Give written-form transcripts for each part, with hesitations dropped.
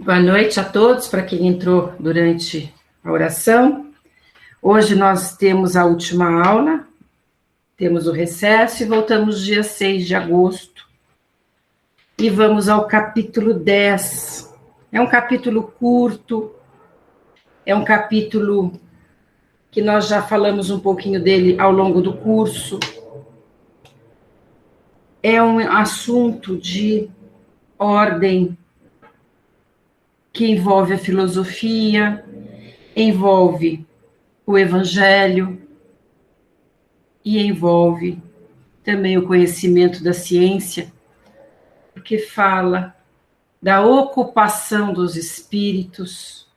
Boa noite a todos, para quem entrou durante a oração. Hoje nós temos a última aula, temos o recesso e voltamos dia 6 de agosto. E vamos ao capítulo 10. É um capítulo curto, é um capítulo que nós já falamos um pouquinho dele ao longo do curso. É um assunto de ordem que envolve a filosofia, envolve o evangelho e envolve também o conhecimento da ciência, porque fala da ocupação dos espíritos,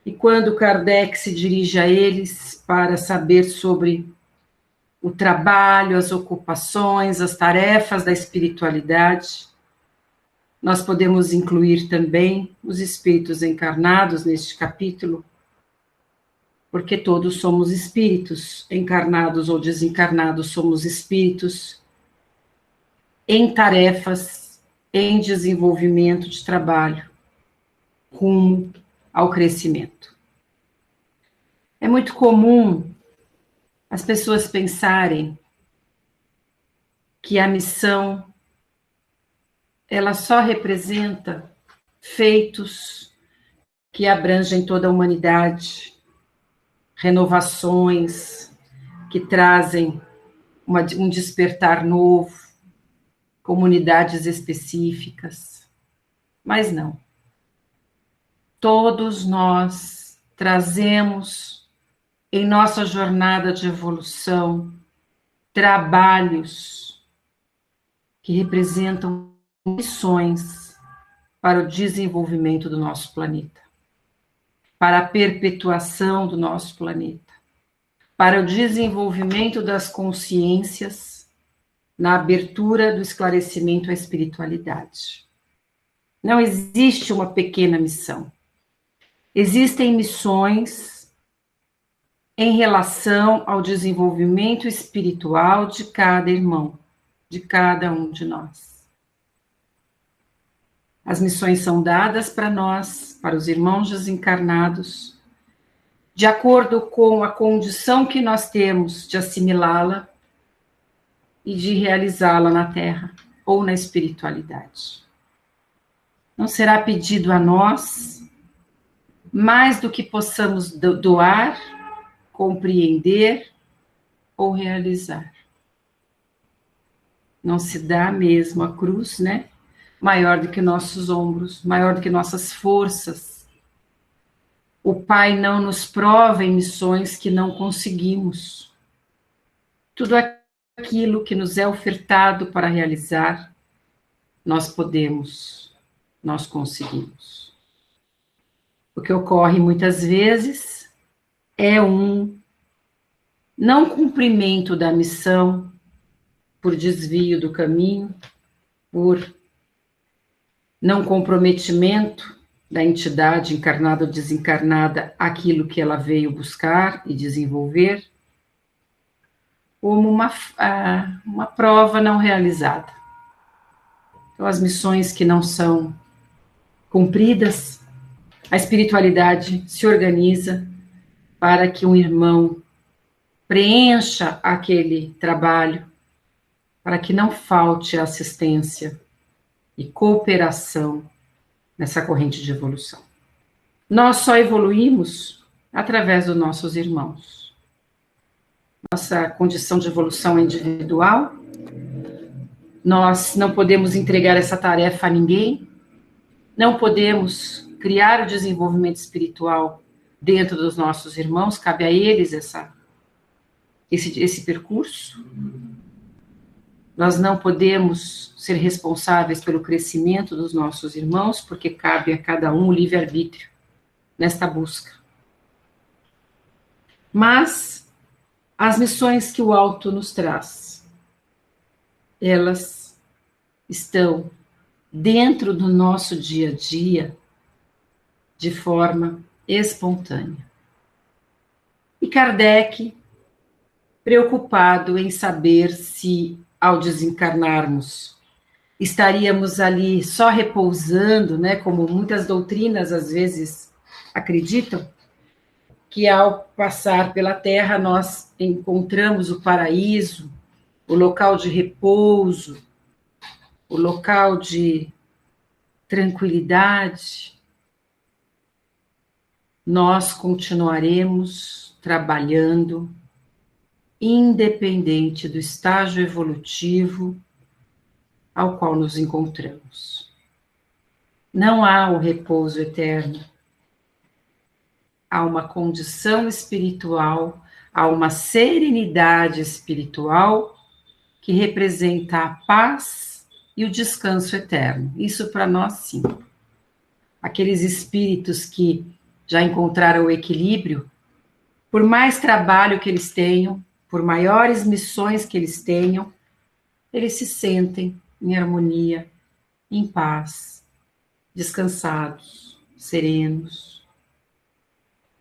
e quando Kardec se dirige a eles para saber sobre o trabalho, as ocupações, as tarefas da espiritualidade, nós podemos incluir também os espíritos encarnados neste capítulo, porque todos somos espíritos, encarnados ou desencarnados, somos espíritos em tarefas, em desenvolvimento de trabalho, rumo ao crescimento. É muito comum as pessoas pensarem que a missão, ela só representa feitos que abrangem toda a humanidade, renovações que trazem um despertar novo, comunidades específicas, mas não. Todos nós trazemos em nossa jornada de evolução trabalhos que representam missões para o desenvolvimento do nosso planeta, para a perpetuação do nosso planeta, para o desenvolvimento das consciências na abertura do esclarecimento à espiritualidade. Não existe uma pequena missão. Existem missões em relação ao desenvolvimento espiritual de cada irmão, de cada um de nós. As missões são dadas para nós, para os irmãos desencarnados, de acordo com a condição que nós temos de assimilá-la e de realizá-la na Terra ou na espiritualidade. Não será pedido a nós mais do que possamos doar, compreender ou realizar. Não se dá mesmo a cruz, né? Maior do que nossos ombros, maior do que nossas forças. O Pai não nos prova em missões que não conseguimos. Tudo aquilo que nos é ofertado para realizar, nós podemos, nós conseguimos. O que ocorre muitas vezes é um não cumprimento da missão por desvio do caminho, por não comprometimento da entidade encarnada ou desencarnada àquilo que ela veio buscar e desenvolver, como uma prova não realizada. Então, as missões que não são cumpridas, a espiritualidade se organiza para que um irmão preencha aquele trabalho, para que não falte assistência e cooperação nessa corrente de evolução. Nós só evoluímos através dos nossos irmãos. Nossa condição de evolução é individual, nós não podemos entregar essa tarefa a ninguém, não podemos criar o desenvolvimento espiritual dentro dos nossos irmãos, cabe a eles esse percurso. Nós não podemos ser responsáveis pelo crescimento dos nossos irmãos, porque cabe a cada um o livre-arbítrio nesta busca. Mas as missões que o alto nos traz, elas estão dentro do nosso dia a dia de forma espontânea. E Kardec, preocupado em saber se, ao desencarnarmos, estaríamos ali só repousando, né, como muitas doutrinas às vezes acreditam, que ao passar pela Terra nós encontramos o paraíso, o local de repouso, o local de tranquilidade. Nós continuaremos trabalhando, independente do estágio evolutivo ao qual nos encontramos. Não há o repouso eterno. Há uma condição espiritual, há uma serenidade espiritual que representa a paz e o descanso eterno. Isso para nós, sim. Aqueles espíritos que já encontraram o equilíbrio, por mais trabalho que eles tenham, por maiores missões que eles tenham, eles se sentem em harmonia, em paz, descansados, serenos.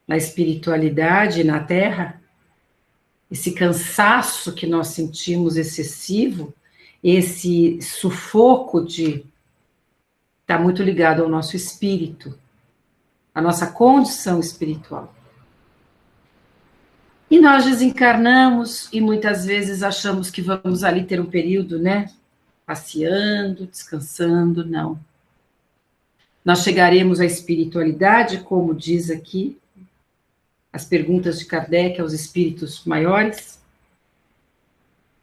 Na espiritualidade, na Terra, esse cansaço que nós sentimos excessivo, esse sufoco de está muito ligado ao nosso espírito, à nossa condição espiritual. E nós desencarnamos e muitas vezes achamos que vamos ali ter um período, né? Passeando, descansando, não. Nós chegaremos à espiritualidade, como diz aqui, as perguntas de Kardec aos espíritos maiores,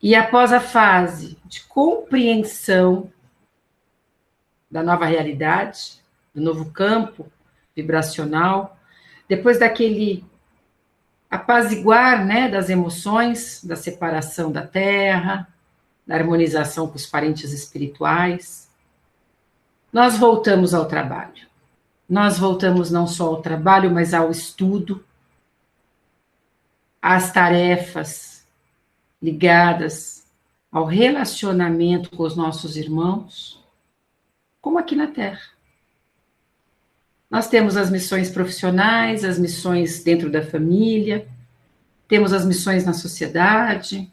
e após a fase de compreensão da nova realidade, do novo campo vibracional, depois daquele apaziguar, né, das emoções, da separação da Terra, da harmonização com os parentes espirituais, nós voltamos ao trabalho. Nós voltamos não só ao trabalho, mas ao estudo, às tarefas ligadas ao relacionamento com os nossos irmãos, como aqui na Terra. Nós temos as missões profissionais, as missões dentro da família, temos as missões na sociedade,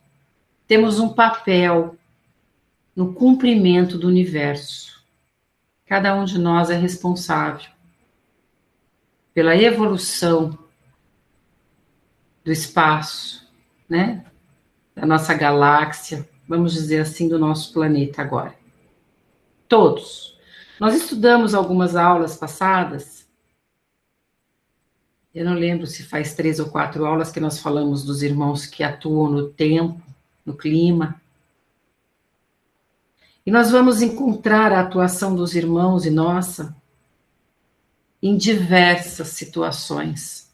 temos um papel no cumprimento do universo. Cada um de nós é responsável pela evolução do espaço, né? Da nossa galáxia, vamos dizer assim, do nosso planeta agora. Todos. Nós estudamos algumas aulas passadas, eu não lembro se faz 3 ou 4 aulas que nós falamos dos irmãos que atuam no tempo, no clima. E nós vamos encontrar a atuação dos irmãos e nossa em diversas situações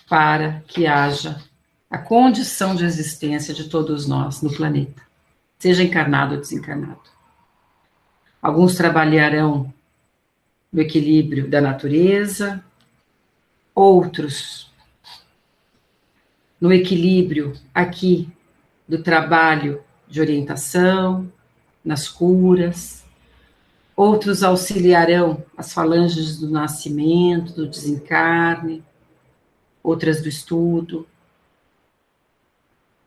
para que haja a condição de existência de todos nós no planeta, seja encarnado ou desencarnado. Alguns trabalharão no equilíbrio da natureza, outros no equilíbrio aqui do trabalho de orientação, nas curas, outros auxiliarão as falanges do nascimento, do desencarne, outras do estudo.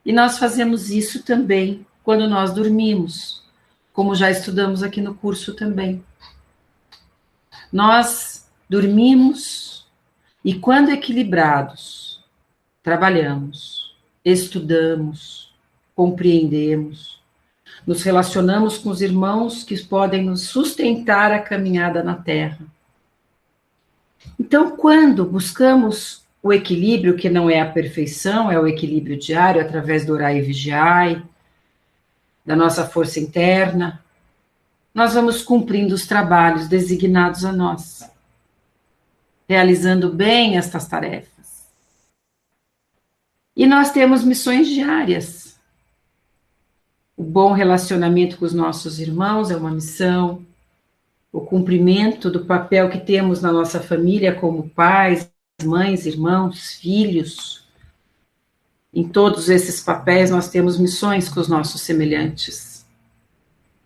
E nós fazemos isso também quando nós dormimos, como já estudamos aqui no curso também. Nós dormimos e, quando equilibrados, trabalhamos, estudamos, compreendemos, nos relacionamos com os irmãos que podem nos sustentar a caminhada na Terra. Então, quando buscamos o equilíbrio, que não é a perfeição, é o equilíbrio diário, através do orai e vigiai, da nossa força interna, nós vamos cumprindo os trabalhos designados a nós, realizando bem estas tarefas. E nós temos missões diárias. O bom relacionamento com os nossos irmãos é uma missão, o cumprimento do papel que temos na nossa família como pais, mães, irmãos, filhos. Em todos esses papéis nós temos missões com os nossos semelhantes.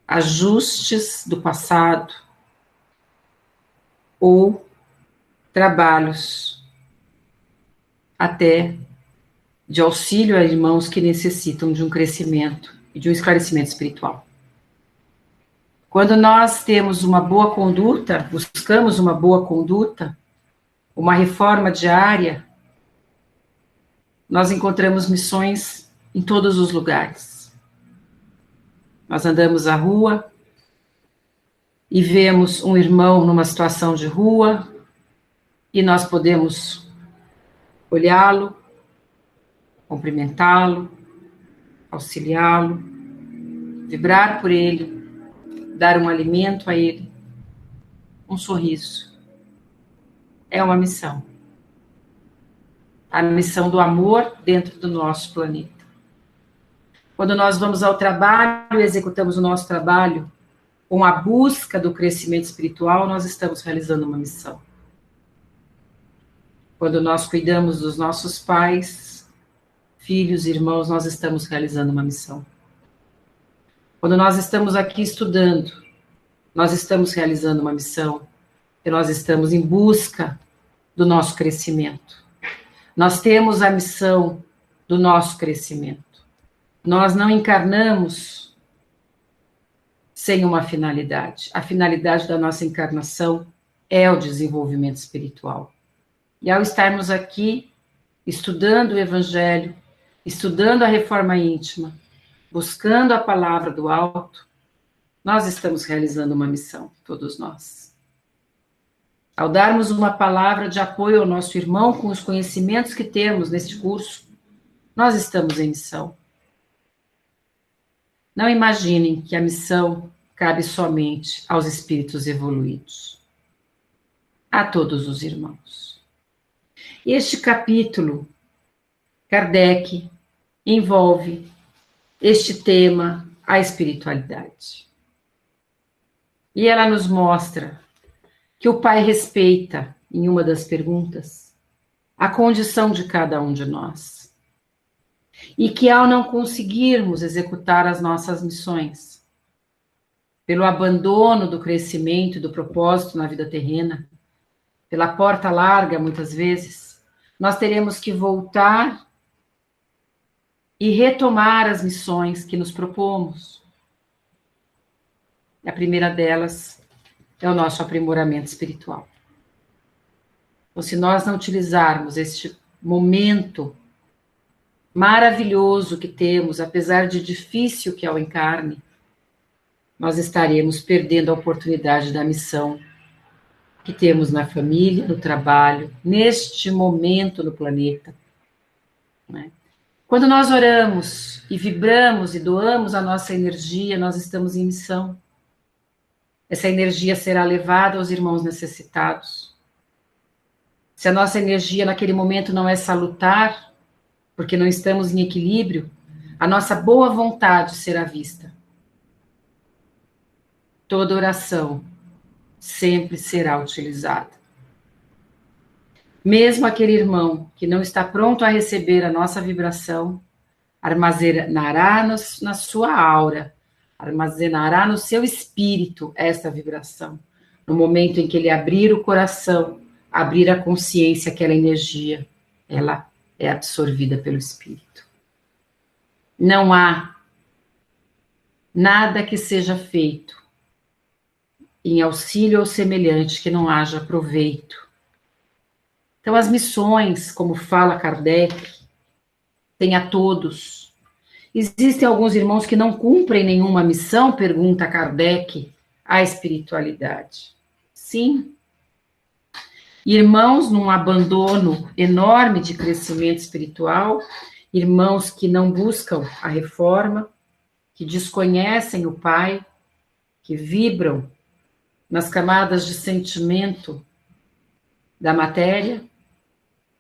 Ajustes do passado ou trabalhos até de auxílio a irmãos que necessitam de um crescimento e de um esclarecimento espiritual. Quando nós temos uma boa conduta, buscamos uma boa conduta, uma reforma diária, nós encontramos missões em todos os lugares. Nós andamos à rua e vemos um irmão numa situação de rua e nós podemos olhá-lo, cumprimentá-lo, auxiliá-lo, vibrar por ele, dar um alimento a ele, um sorriso. É uma missão. A missão do amor dentro do nosso planeta. Quando nós vamos ao trabalho e executamos o nosso trabalho com a busca do crescimento espiritual, nós estamos realizando uma missão. Quando nós cuidamos dos nossos pais, filhos, irmãos, nós estamos realizando uma missão. Quando nós estamos aqui estudando, nós estamos realizando uma missão, e nós estamos em busca do nosso crescimento. Nós temos a missão do nosso crescimento. Nós não encarnamos sem uma finalidade. A finalidade da nossa encarnação é o desenvolvimento espiritual. E ao estarmos aqui, estudando o Evangelho, estudando a reforma íntima, buscando a palavra do alto, nós estamos realizando uma missão, todos nós. Ao darmos uma palavra de apoio ao nosso irmão com os conhecimentos que temos neste curso, nós estamos em missão. Não imaginem que a missão cabe somente aos espíritos evoluídos. A todos os irmãos. Este capítulo, Kardec envolve este tema, a espiritualidade. E ela nos mostra que o Pai respeita, em uma das perguntas, a condição de cada um de nós. E que ao não conseguirmos executar as nossas missões, pelo abandono do crescimento e do propósito na vida terrena, pela porta larga, muitas vezes, nós teremos que voltar e retomar as missões que nos propomos. A primeira delas é o nosso aprimoramento espiritual. Então, se nós não utilizarmos este momento maravilhoso que temos, apesar de difícil que é o encarne, nós estaremos perdendo a oportunidade da missão que temos na família, no trabalho, neste momento no planeta. Né? Quando nós oramos e vibramos e doamos a nossa energia, nós estamos em missão. Essa energia será levada aos irmãos necessitados. Se a nossa energia naquele momento não é salutar, porque não estamos em equilíbrio, a nossa boa vontade será vista. Toda oração sempre será utilizada. Mesmo aquele irmão que não está pronto a receber a nossa vibração, armazenará na sua aura, armazenará no seu espírito esta vibração. No momento em que ele abrir o coração, abrir a consciência, aquela energia, ela é absorvida pelo espírito. Não há nada que seja feito em auxílio ao semelhante que não haja proveito. Então, as missões, como fala Kardec, tem a todos. Existem alguns irmãos que não cumprem nenhuma missão, pergunta Kardec, a espiritualidade. Sim. Irmãos num abandono enorme de crescimento espiritual, irmãos que não buscam a reforma, que desconhecem o Pai, que vibram nas camadas de sentimento da matéria,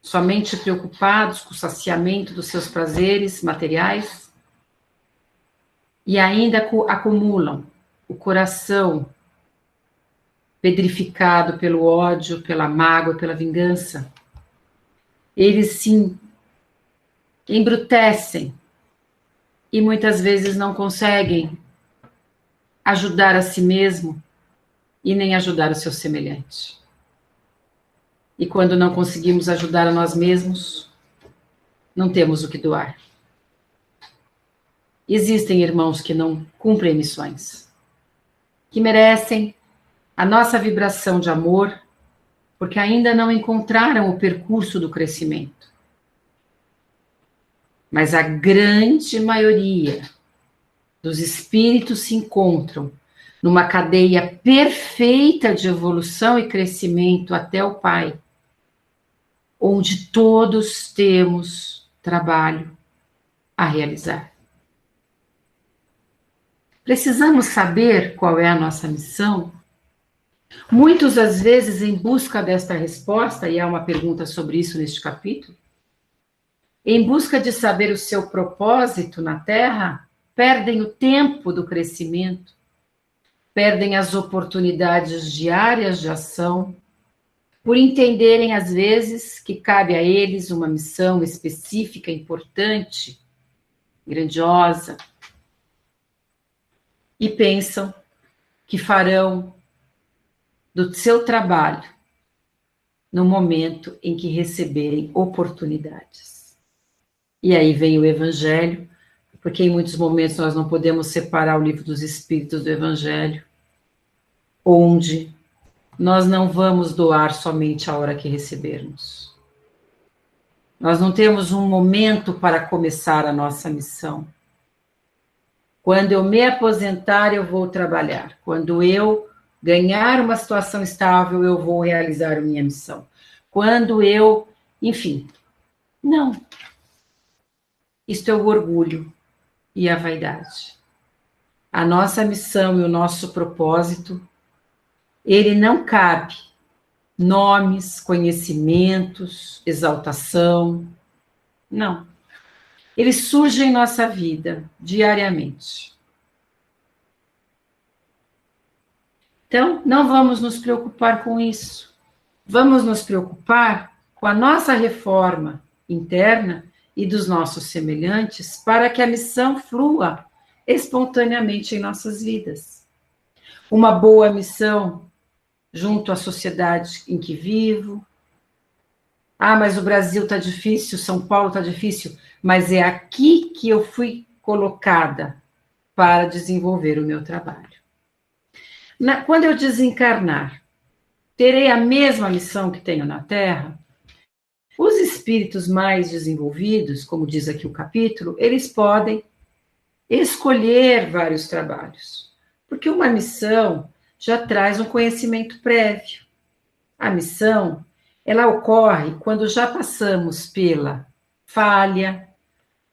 somente preocupados com o saciamento dos seus prazeres materiais, e ainda acumulam o coração pedrificado pelo ódio, pela mágoa, pela vingança. Eles se embrutecem e muitas vezes não conseguem ajudar a si mesmo e nem ajudar o seu semelhante. E quando não conseguimos ajudar a nós mesmos, não temos o que doar. Existem irmãos que não cumprem missões. que merecem a nossa vibração de amor, porque ainda não encontraram o percurso do crescimento. Mas a grande maioria dos espíritos se encontram numa cadeia perfeita de evolução e crescimento até o Pai, onde todos temos trabalho a realizar. Precisamos saber qual é a nossa missão. Muitos, às vezes, em busca desta resposta, e há uma pergunta sobre isso neste capítulo, em busca de saber o seu propósito na Terra, perdem o tempo do crescimento, perdem as oportunidades diárias de ação, por entenderem, às vezes, que cabe a eles uma missão específica, importante, grandiosa, e pensam que farão do seu trabalho no momento em que receberem oportunidades. E aí vem o Evangelho, porque em muitos momentos nós não podemos separar o livro dos Espíritos do Evangelho, onde nós não vamos doar somente a hora que recebermos. Nós não temos um momento para começar a nossa missão. Quando eu me aposentar, eu vou trabalhar. Quando eu ganhar uma situação estável, eu vou realizar a minha missão. Quando eu, enfim, não. Isto é o orgulho e a vaidade. A nossa missão e o nosso propósito, ele não cabe nomes, conhecimentos, exaltação, não. Ele surge em nossa vida diariamente. Então, não vamos nos preocupar com isso. Vamos nos preocupar com a nossa reforma interna e dos nossos semelhantes para que a missão flua espontaneamente em nossas vidas. Uma boa missão junto à sociedade em que vivo. Ah, mas o Brasil está difícil, São Paulo está difícil, mas é aqui que eu fui colocada para desenvolver o meu trabalho. Quando eu desencarnar, terei a mesma missão que tenho na Terra? Os espíritos mais desenvolvidos, como diz aqui o capítulo, eles podem escolher vários trabalhos, porque uma missão já traz um conhecimento prévio. A missão, ela ocorre quando já passamos pela falha,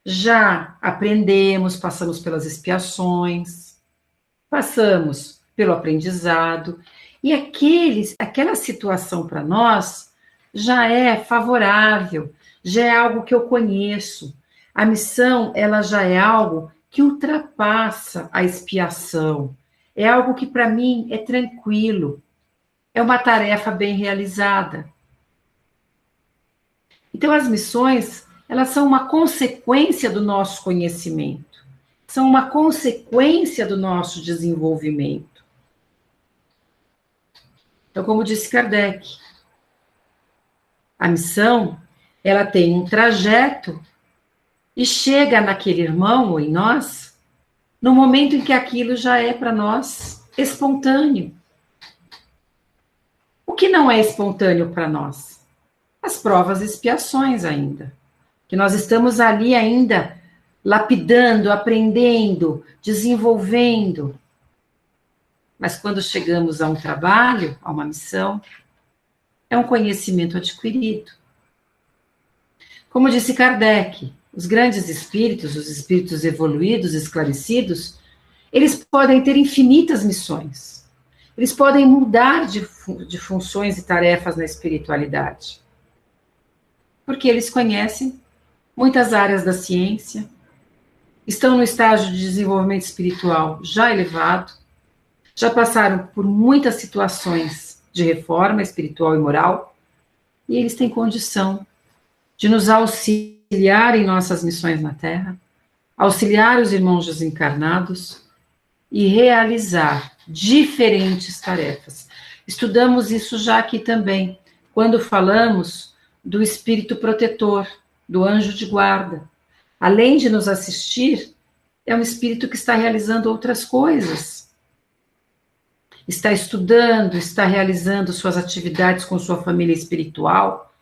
já aprendemos, passamos pelas expiações, passamos pelo aprendizado, e aquela situação para nós já é favorável, já é algo que eu conheço. A missão, ela já é algo que ultrapassa a expiação, é algo que para mim é tranquilo, é uma tarefa bem realizada. Então, as missões, elas são uma consequência do nosso conhecimento, são uma consequência do nosso desenvolvimento. Então, como disse Kardec, a missão, ela tem um trajeto e chega naquele irmão ou em nós, no momento em que aquilo já é para nós espontâneo. O que não é espontâneo para nós? As provas e expiações ainda, que nós estamos ali ainda lapidando, aprendendo, desenvolvendo. Mas quando chegamos a um trabalho, a uma missão, é um conhecimento adquirido. Como disse Kardec, os grandes espíritos, os espíritos evoluídos, esclarecidos, eles podem ter infinitas missões. Eles podem mudar de funções e tarefas na espiritualidade. Porque eles conhecem muitas áreas da ciência, estão no estágio de desenvolvimento espiritual já elevado, já passaram por muitas situações de reforma espiritual e moral, e eles têm condição de nos auxiliar em nossas missões na Terra, auxiliar os irmãos desencarnados e realizar diferentes tarefas. Estudamos isso já aqui também, quando falamos do espírito protetor, do anjo de guarda. Além de nos assistir, é um espírito que está realizando outras coisas. está estudando, está realizando suas atividades com sua família espiritual,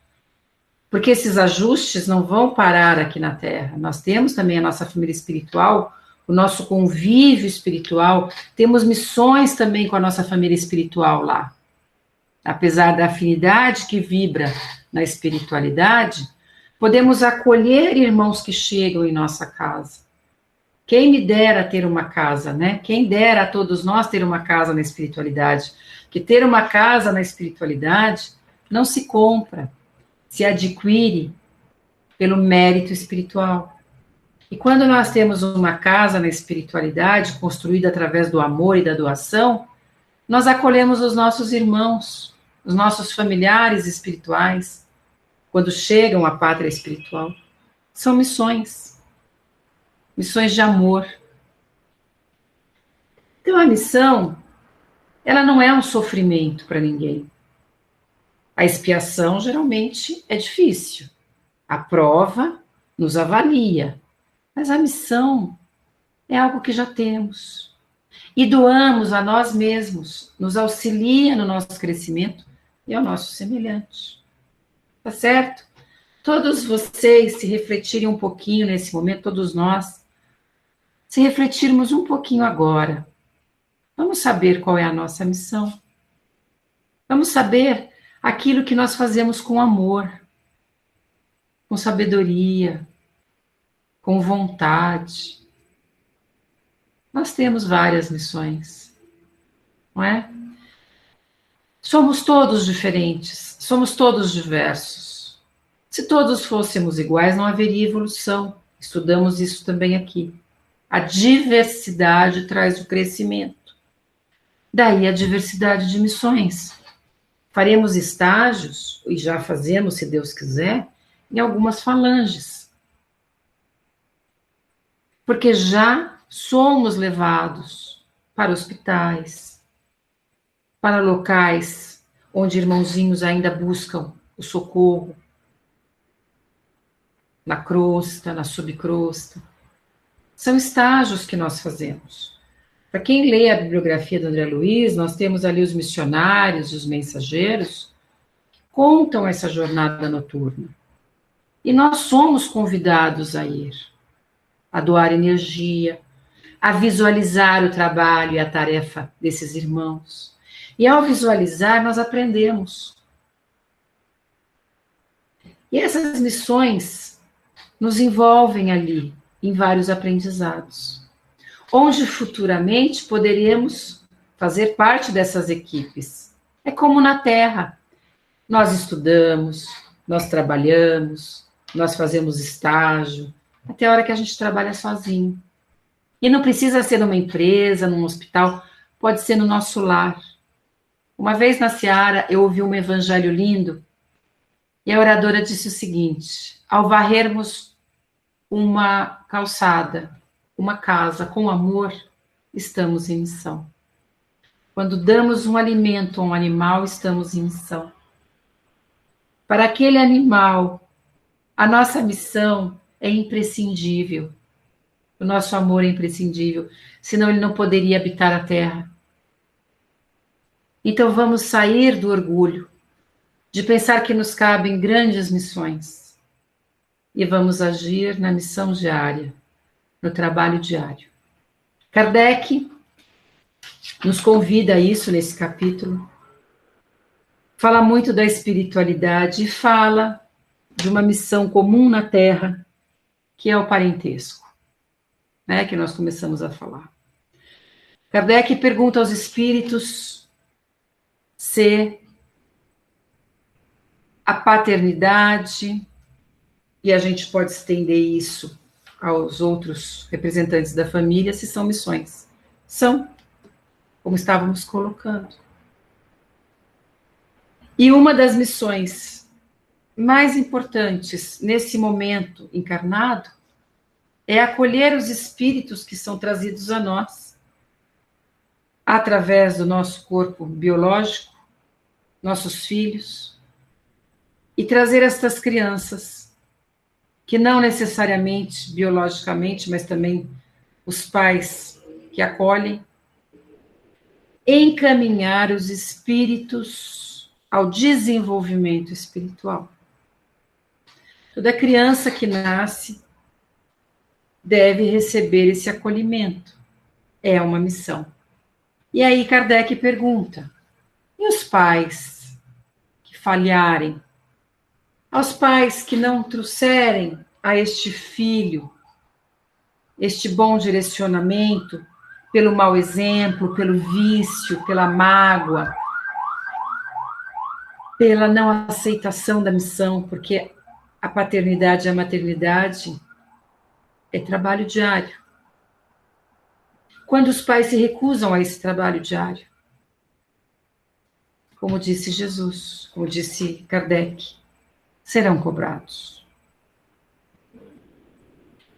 porque esses ajustes não vão parar aqui na Terra. Nós temos também a nossa família espiritual, o nosso convívio espiritual, temos missões também com a nossa família espiritual lá. Apesar da afinidade que vibra na espiritualidade, podemos acolher irmãos que chegam em nossa casa. Quem me dera ter uma casa, né? Quem dera a todos nós ter uma casa na espiritualidade. Que ter uma casa na espiritualidade não se compra, se adquire pelo mérito espiritual. E quando nós temos uma casa na espiritualidade, construída através do amor e da doação, nós acolhemos os nossos irmãos, os nossos familiares espirituais, quando chegam à pátria espiritual. São missões de amor. Então, a missão, ela não é um sofrimento para ninguém. A expiação, geralmente, é difícil. A prova nos avalia. Mas a missão é algo que já temos. E doamos a nós mesmos, nos auxilia no nosso crescimento e ao nosso semelhante. Tá certo? Todos vocês se refletirem um pouquinho nesse momento, todos nós, se refletirmos um pouquinho agora, vamos saber qual é a nossa missão. Vamos saber aquilo que nós fazemos com amor, com sabedoria, com vontade. Nós temos várias missões, não é? Somos todos diferentes, somos todos diversos. Se todos fôssemos iguais, não haveria evolução. Estudamos isso também aqui. A diversidade traz o crescimento. Daí a diversidade de missões. Faremos estágios, e já fazemos, se Deus quiser, em algumas falanges. Porque já somos levados para hospitais, para locais onde irmãozinhos ainda buscam o socorro, na crosta, na subcrosta. São estágios que nós fazemos. Para quem lê a bibliografia do André Luiz, nós temos ali os missionários, os mensageiros, que contam essa jornada noturna. E nós somos convidados a ir, a doar energia, a visualizar o trabalho e a tarefa desses irmãos. E ao visualizar, nós aprendemos. E essas missões nos envolvem ali, em vários aprendizados, onde futuramente poderemos fazer parte dessas equipes. É como na Terra. Nós estudamos, nós trabalhamos, nós fazemos estágio, até a hora que a gente trabalha sozinho. E não precisa ser numa empresa, num hospital, pode ser no nosso lar. Uma vez na Seara, eu ouvi um evangelho lindo, e a oradora disse o seguinte: ao varrermos uma calçada, uma casa com amor, estamos em missão. Quando damos um alimento a um animal, estamos em missão. Para aquele animal, a nossa missão é imprescindível. O nosso amor é imprescindível, senão ele não poderia habitar a terra. Então vamos sair do orgulho, de pensar que nos cabem grandes missões, e vamos agir na missão diária, no trabalho diário. Kardec nos convida a isso nesse capítulo. Fala muito da espiritualidade e fala de uma missão comum na Terra, que é o parentesco, né, que nós começamos a falar. Kardec pergunta aos espíritos se a paternidade, e a gente pode estender isso aos outros representantes da família, se são missões. São, como estávamos colocando. E uma das missões mais importantes nesse momento encarnado é acolher os espíritos que são trazidos a nós, através do nosso corpo biológico, nossos filhos, e trazer estas crianças, que não necessariamente biologicamente, mas também os pais que acolhem, encaminhar os espíritos ao desenvolvimento espiritual. Toda criança que nasce deve receber esse acolhimento. É uma missão. E aí Kardec pergunta: e os pais que falharem? Aos pais que não trouxerem a este filho este bom direcionamento, pelo mau exemplo, pelo vício, pela mágoa, pela não aceitação da missão, porque a paternidade e a maternidade é trabalho diário. Quando os pais se recusam a esse trabalho diário, como disse Jesus, como disse Kardec, serão cobrados.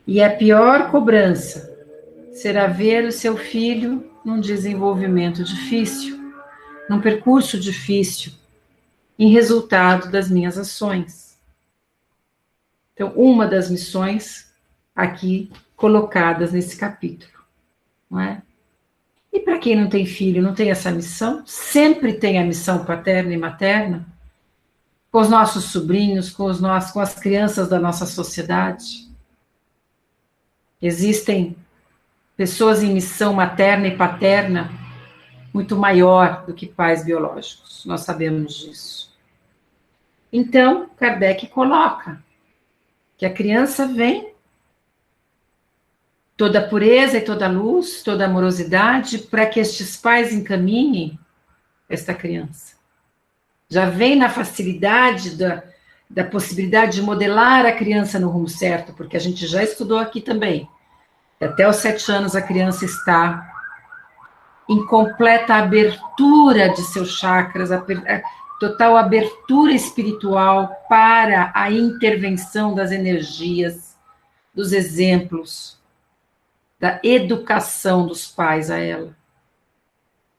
E a pior cobrança será ver o seu filho num desenvolvimento difícil, num percurso difícil, em resultado das minhas ações. Então, uma das missões aqui colocadas nesse capítulo, não é? E para quem não tem filho, não tem essa missão, sempre tem a missão paterna e materna, com os nossos sobrinhos, com as crianças da nossa sociedade. Existem pessoas em missão materna e paterna muito maior do que pais biológicos, nós sabemos disso. Então, Kardec coloca que a criança vem toda pureza e toda luz, toda amorosidade, para que estes pais encaminhem esta criança. Já vem na facilidade da possibilidade de modelar a criança no rumo certo, porque a gente já estudou aqui também. Até os 7 anos a criança está em completa abertura de seus chakras, total abertura espiritual para a intervenção das energias, dos exemplos, da educação dos pais a ela.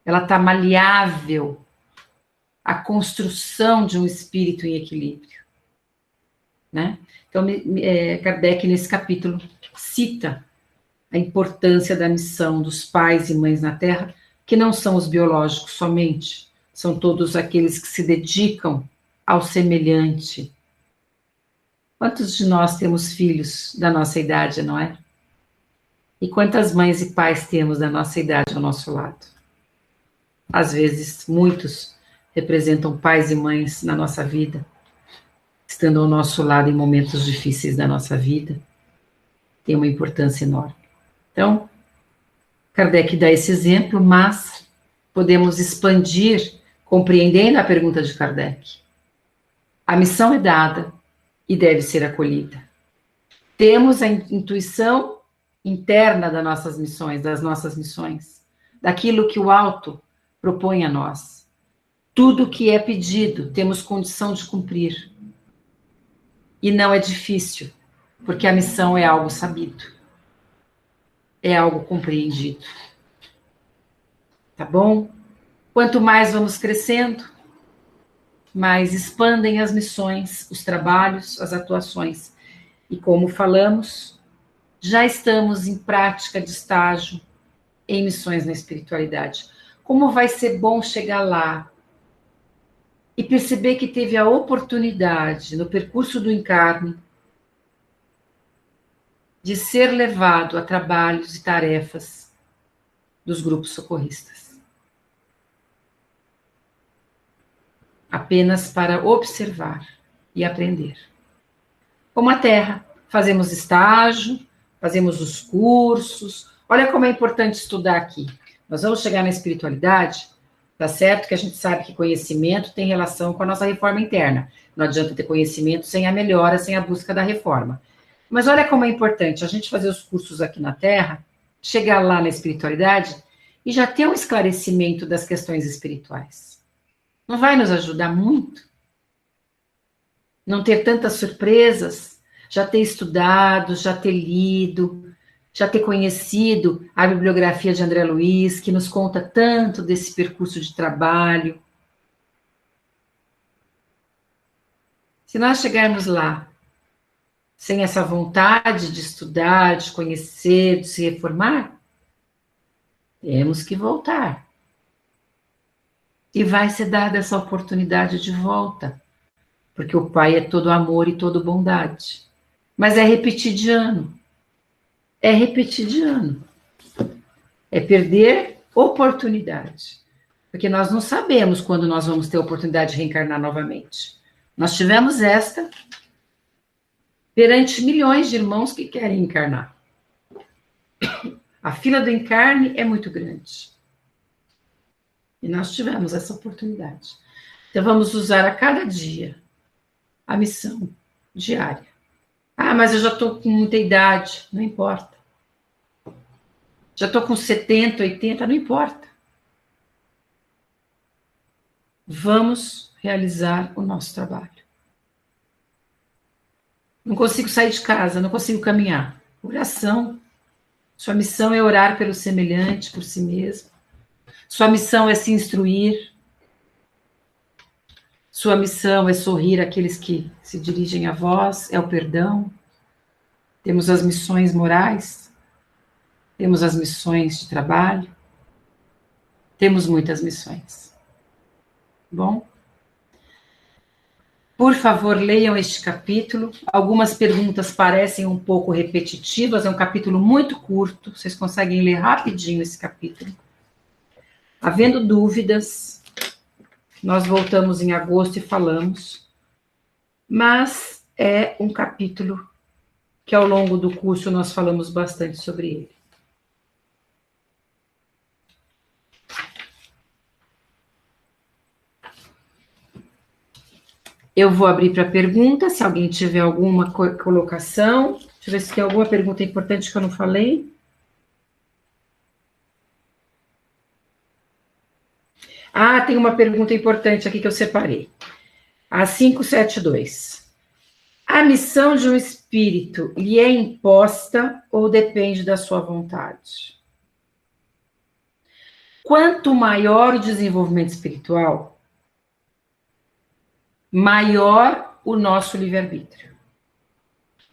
Ela está maleável à construção de um espírito em equilíbrio, né? Então, Kardec, nesse capítulo, cita a importância da missão dos pais e mães na Terra, que não são os biológicos somente, são todos aqueles que se dedicam ao semelhante. Quantos de nós temos filhos da nossa idade, não é? E quantas mães e pais temos da nossa idade ao nosso lado? Às vezes, muitos representam pais e mães na nossa vida, estando ao nosso lado em momentos difíceis da nossa vida, tem uma importância enorme. Então, Kardec dá esse exemplo, mas podemos expandir, compreendendo a pergunta de Kardec. A missão é dada e deve ser acolhida. Temos a intuição interna das nossas missões, daquilo que o alto propõe a nós. Tudo que é pedido, temos condição de cumprir. E não é difícil, porque a missão é algo sabido, é algo compreendido. Tá bom? Quanto mais vamos crescendo, mais expandem as missões, os trabalhos, as atuações. E como falamos, já estamos em prática de estágio em missões na espiritualidade. Como vai ser bom chegar lá e perceber que teve a oportunidade, no percurso do encarne, de ser levado a trabalhos e tarefas dos grupos socorristas. Apenas para observar e aprender. Como a Terra, fazemos estágio, fazemos os cursos. Olha como é importante estudar aqui. Nós vamos chegar na espiritualidade, tá certo que a gente sabe que conhecimento tem relação com a nossa reforma interna. Não adianta ter conhecimento sem a melhora, sem a busca da reforma. Mas olha como é importante a gente fazer os cursos aqui na Terra, chegar lá na espiritualidade e já ter um esclarecimento das questões espirituais. Não vai nos ajudar muito? Não ter tantas surpresas, já ter estudado, já ter lido, já ter conhecido a bibliografia de André Luiz, que nos conta tanto desse percurso de trabalho. Se nós chegarmos lá sem essa vontade de estudar, de conhecer, de se reformar, temos que voltar. E vai ser dada essa oportunidade de volta, porque o Pai é todo amor e todo bondade. Mas é repetidiano. É repetidiano. É perder oportunidade. Porque nós não sabemos quando nós vamos ter a oportunidade de reencarnar novamente. Nós tivemos esta perante milhões de irmãos que querem encarnar. A fila do encarne é muito grande. E nós tivemos essa oportunidade. Então vamos usar a cada dia a missão diária. Ah, mas eu já estou com muita idade. Não importa. Já estou com 70, 80, não importa. Vamos realizar o nosso trabalho. Não consigo sair de casa, não consigo caminhar. Oração. Sua missão é orar pelo semelhante, por si mesmo. Sua missão é se instruir. Sua missão é sorrir àqueles que se dirigem a vós, é o perdão. Temos as missões morais, temos as missões de trabalho, temos muitas missões. Bom? Por favor, leiam este capítulo. Algumas perguntas parecem um pouco repetitivas, é um capítulo muito curto, vocês conseguem ler rapidinho esse capítulo. Havendo dúvidas, nós voltamos em agosto e falamos, mas é um capítulo que ao longo do curso nós falamos bastante sobre ele. Eu vou abrir para pergunta, se alguém tiver alguma colocação. Deixa eu ver se tem alguma pergunta importante que eu não falei. Ah, tem uma pergunta importante aqui que eu separei. A 572. A missão de um espírito lhe é imposta ou depende da sua vontade? Quanto maior o desenvolvimento espiritual, maior o nosso livre-arbítrio.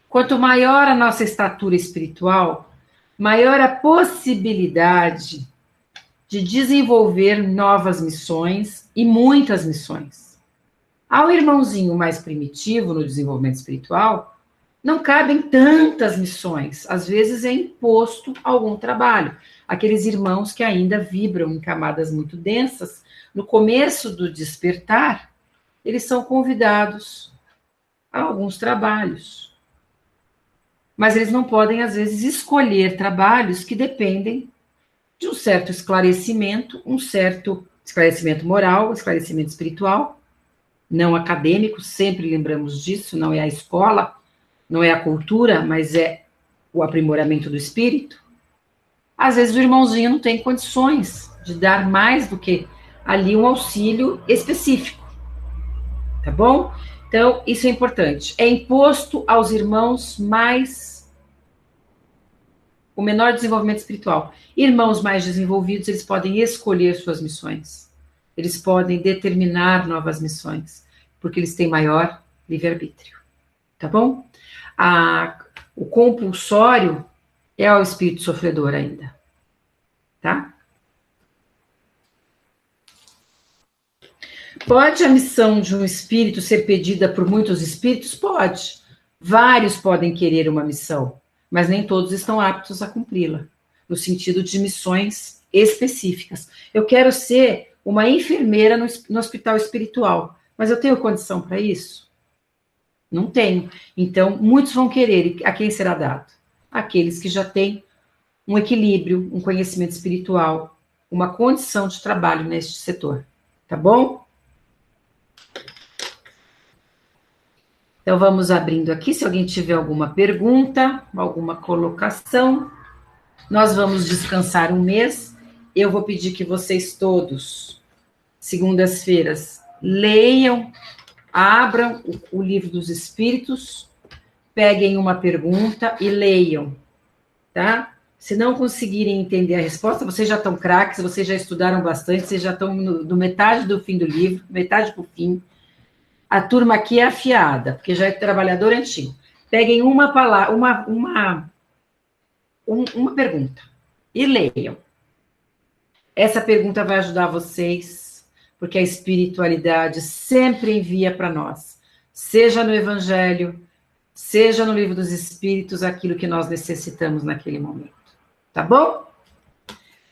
Quanto maior a nossa estatura espiritual, maior a possibilidade de desenvolver novas missões e muitas missões. Ao irmãozinho mais primitivo no desenvolvimento espiritual, não cabem tantas missões. Às vezes é imposto algum trabalho. Aqueles irmãos que ainda vibram em camadas muito densas, no começo do despertar, eles são convidados a alguns trabalhos. Mas eles não podem, às vezes, escolher trabalhos que dependem de um certo esclarecimento, um certo esclarecimento moral, esclarecimento espiritual, não acadêmico, sempre lembramos disso, não é a escola, não é a cultura, mas é o aprimoramento do espírito. Às vezes o irmãozinho não tem condições de dar mais do que ali um auxílio específico, tá bom? Então, isso é importante. É imposto aos irmãos o menor desenvolvimento espiritual. Irmãos mais desenvolvidos, eles podem escolher suas missões. Eles podem determinar novas missões, porque eles têm maior livre-arbítrio. Tá bom? O compulsório é ao espírito sofredor ainda. Tá? Pode a missão de um espírito ser pedida por muitos espíritos? Pode. Vários podem querer uma missão, mas nem todos estão aptos a cumpri-la, no sentido de missões específicas. Eu quero ser uma enfermeira no hospital espiritual, mas eu tenho condição para isso? Não tenho. Então, muitos vão querer, e a quem será dado? Aqueles que já têm um equilíbrio, um conhecimento espiritual, uma condição de trabalho neste setor. Tá bom? Então, vamos abrindo aqui, se alguém tiver alguma pergunta, alguma colocação. Nós vamos descansar um mês. Eu vou pedir que vocês todos, segundas-feiras, leiam, abram o livro dos Espíritos, peguem uma pergunta e leiam, tá? Se não conseguirem entender a resposta, vocês já estão craques, vocês já estudaram bastante, vocês já estão no metade do fim do livro, metade para o fim. A turma aqui é afiada, porque já é trabalhador antigo. Peguem uma palavra, uma pergunta e leiam. Essa pergunta vai ajudar vocês, porque a espiritualidade sempre envia para nós, seja no Evangelho, seja no Livro dos Espíritos, aquilo que nós necessitamos naquele momento. Tá bom?